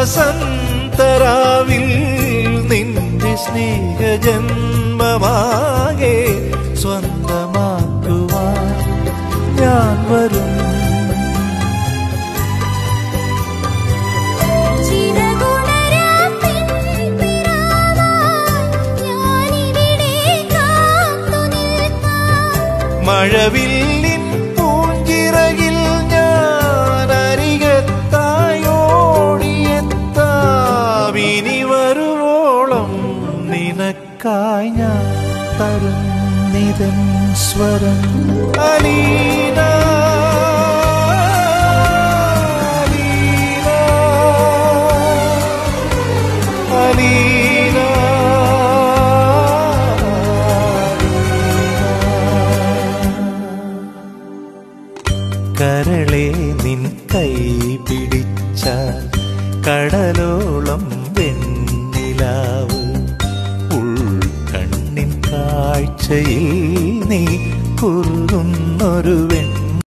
വസന്തരാവിൽ നിന്റെ സ്നേഹജന്മമാകെ സ്വന്തമാക്കുവാൻ ഞാൻ വരും. മഴവില്ലിൻ പൂഞ്ചിറകിൽ ഞാൻ അരികത്തായോടിയെത്താം. ഇനി വരുവോളം നിനക്കായി ഞാൻ തരുന്നിതൻ സ്വരം. അലീന അലീന കരളെ നിൻ കൈ പിടിച്ചാൽ കടലോളം വെണ്ണിലാവ്. ഉൾക്കണ്ണിൻ കാഴ്ചയിൽ നീ കുറുകുന്നൊരു വെണ്ണ